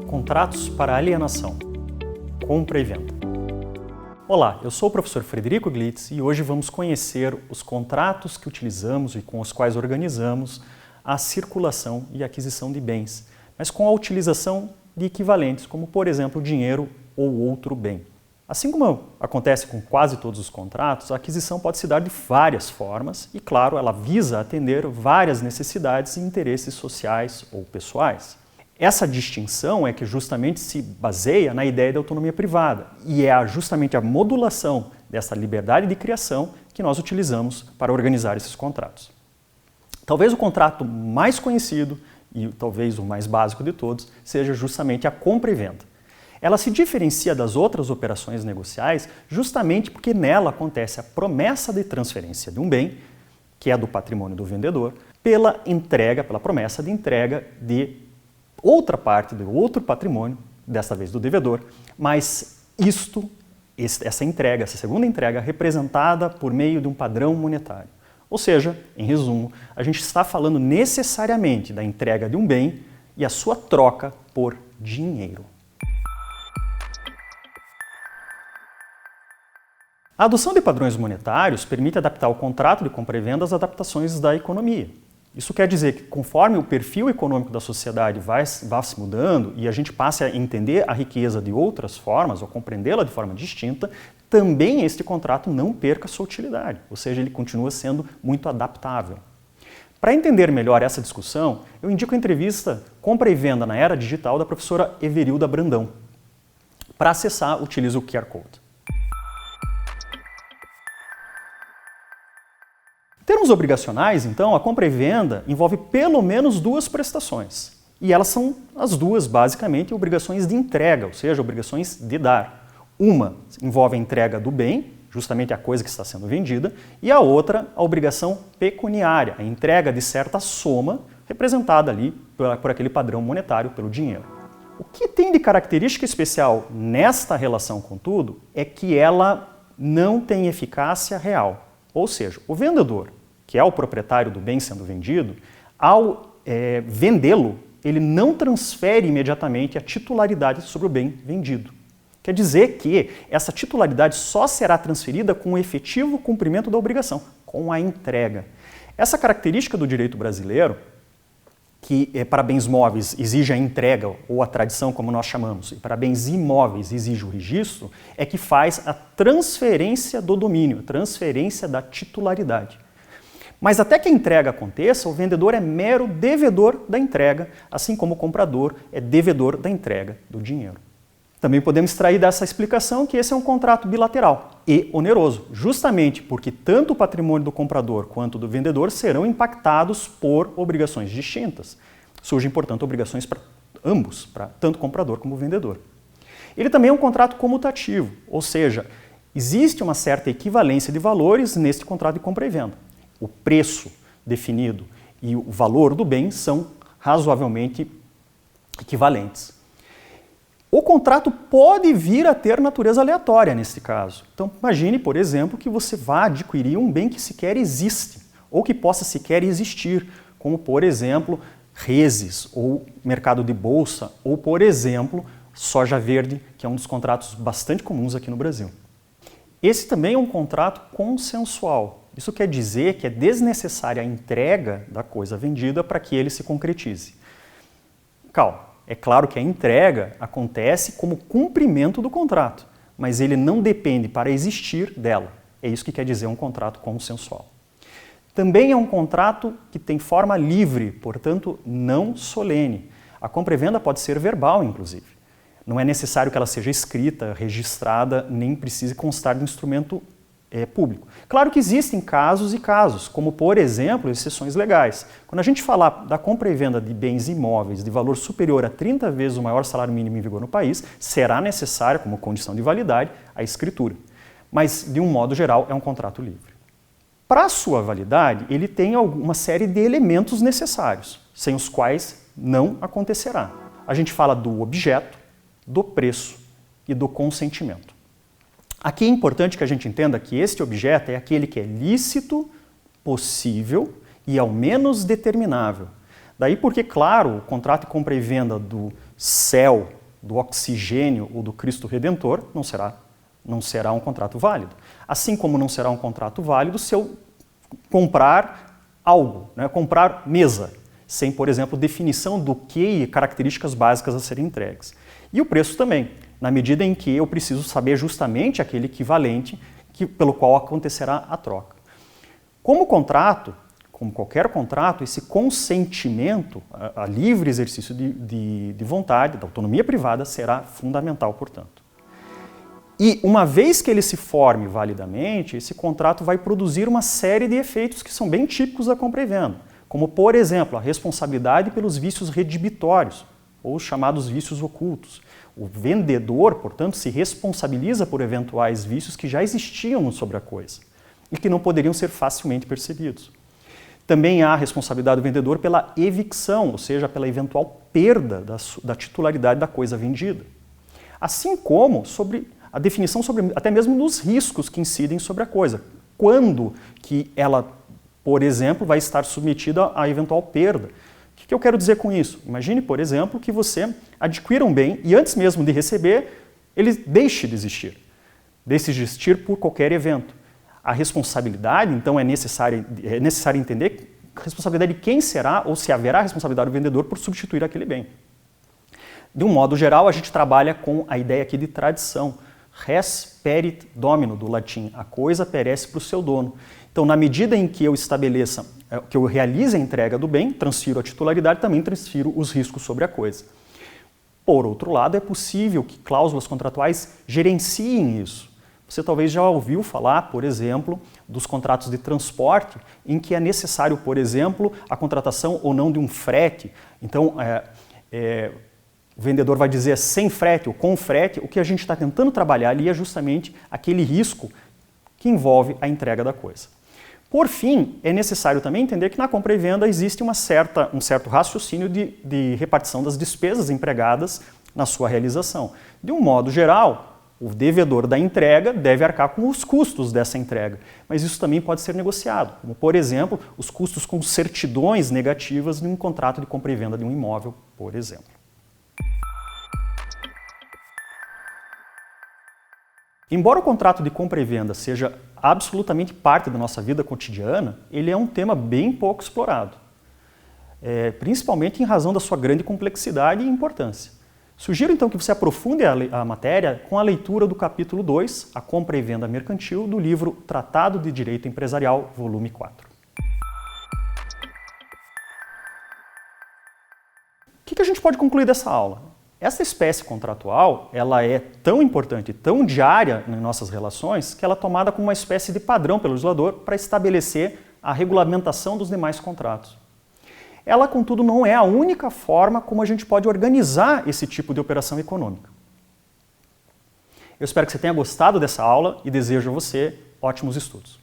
Contratos para alienação, compra e venda. Olá, eu sou o professor Frederico Glitz e hoje vamos conhecer os contratos que utilizamos e com os quais organizamos a circulação e aquisição de bens, mas com a utilização de equivalentes, como por exemplo dinheiro ou outro bem. Assim como acontece com quase todos os contratos, a aquisição pode se dar de várias formas e, claro, ela visa atender várias necessidades e interesses sociais ou pessoais. Essa distinção é que justamente se baseia na ideia de autonomia privada e é justamente a modulação dessa liberdade de criação que nós utilizamos para organizar esses contratos. Talvez o contrato mais conhecido e talvez o mais básico de todos seja justamente a compra e venda. Ela se diferencia das outras operações negociais justamente porque nela acontece a promessa de transferência de um bem, que é do patrimônio do vendedor, pela promessa de entrega de outra parte, de outro patrimônio, desta vez do devedor, mas essa segunda entrega, representada por meio de um padrão monetário. Ou seja, em resumo, a gente está falando necessariamente da entrega de um bem e a sua troca por dinheiro. A adoção de padrões monetários permite adaptar o contrato de compra e venda às adaptações da economia. Isso quer dizer que conforme o perfil econômico da sociedade vai se mudando e a gente passa a entender a riqueza de outras formas ou compreendê-la de forma distinta, também este contrato não perca sua utilidade, ou seja, ele continua sendo muito adaptável. Para entender melhor essa discussão, eu indico a entrevista Compra e Venda na Era Digital da professora Everilda Brandão. Para acessar, utilize o QR Code. Em termos obrigacionais, então, a compra e venda envolve pelo menos duas prestações. E elas são as duas, basicamente, obrigações de entrega, ou seja, obrigações de dar. Uma envolve a entrega do bem, justamente a coisa que está sendo vendida, e a outra, a obrigação pecuniária, a entrega de certa soma, representada ali por aquele padrão monetário, pelo dinheiro. O que tem de característica especial nesta relação, contudo, é que ela não tem eficácia real. Ou seja, o vendedor, que é o proprietário do bem sendo vendido, ao vendê-lo, ele não transfere imediatamente a titularidade sobre o bem vendido. Quer dizer que essa titularidade só será transferida com o efetivo cumprimento da obrigação, com a entrega. Essa característica do direito brasileiro, que para bens móveis exige a entrega, ou a tradição, como nós chamamos, e para bens imóveis exige o registro, é que faz a transferência do domínio, a transferência da titularidade. Mas até que a entrega aconteça, o vendedor é mero devedor da entrega, assim como o comprador é devedor da entrega do dinheiro. Também podemos extrair dessa explicação que esse é um contrato bilateral e oneroso, justamente porque tanto o patrimônio do comprador quanto do vendedor serão impactados por obrigações distintas. Surgem, portanto, obrigações para ambos, para tanto o comprador como o vendedor. Ele também é um contrato comutativo, ou seja, existe uma certa equivalência de valores neste contrato de compra e venda. O preço definido e o valor do bem são razoavelmente equivalentes. O contrato pode vir a ter natureza aleatória nesse caso. Então, imagine, por exemplo, que você vá adquirir um bem que sequer existe, ou que possa sequer existir, como, por exemplo, reses, ou mercado de bolsa, ou, por exemplo, soja verde, que é um dos contratos bastante comuns aqui no Brasil. Esse também é um contrato consensual. Isso quer dizer que é desnecessária a entrega da coisa vendida para que ele se concretize. Calma, é claro que a entrega acontece como cumprimento do contrato, mas ele não depende para existir dela. É isso que quer dizer um contrato consensual. Também é um contrato que tem forma livre, portanto não solene. A compra e venda pode ser verbal, inclusive. Não é necessário que ela seja escrita, registrada, nem precise constar de instrumento público. Claro que existem casos e casos, como por exemplo, exceções legais. Quando a gente falar da compra e venda de bens imóveis de valor superior a 30 vezes o maior salário mínimo em vigor no país, será necessária, como condição de validade, a escritura. Mas, de um modo geral, é um contrato livre. Para a sua validade, ele tem uma série de elementos necessários, sem os quais não acontecerá. A gente fala do objeto, do preço e do consentimento. Aqui é importante que a gente entenda que este objeto é aquele que é lícito, possível e ao menos determinável. Daí porque, claro, o contrato de compra e venda do céu do oxigênio ou do Cristo Redentor, não será um contrato válido. Assim como não será um contrato válido se eu comprar algo, né? Comprar mesa, sem, por exemplo, definição do que e características básicas a serem entregues. E o preço também, na medida em que eu preciso saber justamente aquele equivalente pelo qual acontecerá a troca. Como contrato, como qualquer contrato, esse consentimento a livre exercício de vontade, da autonomia privada, será fundamental, portanto. E uma vez que ele se forme validamente, esse contrato vai produzir uma série de efeitos que são bem típicos da compra e venda, como, por exemplo, a responsabilidade pelos vícios redibitórios, ou os chamados vícios ocultos. O vendedor, portanto, se responsabiliza por eventuais vícios que já existiam sobre a coisa e que não poderiam ser facilmente percebidos. Também há a responsabilidade do vendedor pela evicção, ou seja, pela eventual perda da titularidade da coisa vendida. Assim como sobre a definição sobre até mesmo dos riscos que incidem sobre a coisa. Quando que ela, por exemplo, vai estar submetida a eventual perda. O que eu quero dizer com isso? Imagine, por exemplo, que você adquira um bem e antes mesmo de receber, ele deixe de existir. Deixe de existir por qualquer evento. A responsabilidade, então, é necessário entender a responsabilidade de quem será ou se haverá responsabilidade do vendedor por substituir aquele bem. De um modo geral, a gente trabalha com a ideia aqui de tradição. Res perit domino, do latim. A coisa perece para o seu dono. Então, na medida em que eu estabeleça, que eu realize a entrega do bem, transfiro a titularidade, também transfiro os riscos sobre a coisa. Por outro lado, é possível que cláusulas contratuais gerenciem isso. Você talvez já ouviu falar, por exemplo, dos contratos de transporte, em que é necessário, por exemplo, a contratação ou não de um frete. Então, o vendedor vai dizer sem frete ou com frete. O que a gente está tentando trabalhar ali é justamente aquele risco que envolve a entrega da coisa. Por fim, é necessário também entender que na compra e venda existe um certo raciocínio de repartição das despesas empregadas na sua realização. De um modo geral, o devedor da entrega deve arcar com os custos dessa entrega, mas isso também pode ser negociado, como, por exemplo, os custos com certidões negativas em um contrato de compra e venda de um imóvel, por exemplo. Embora o contrato de compra e venda seja absolutamente parte da nossa vida cotidiana, ele é um tema bem pouco explorado, principalmente em razão da sua grande complexidade e importância. Sugiro então que você aprofunde a matéria com a leitura do capítulo 2, A Compra e Venda Mercantil, do livro Tratado de Direito Empresarial, volume 4. O que a gente pode concluir dessa aula? Essa espécie contratual, ela é tão importante, tão diária em nossas relações, que ela é tomada como uma espécie de padrão pelo legislador para estabelecer a regulamentação dos demais contratos. Ela, contudo, não é a única forma como a gente pode organizar esse tipo de operação econômica. Eu espero que você tenha gostado dessa aula e desejo a você ótimos estudos.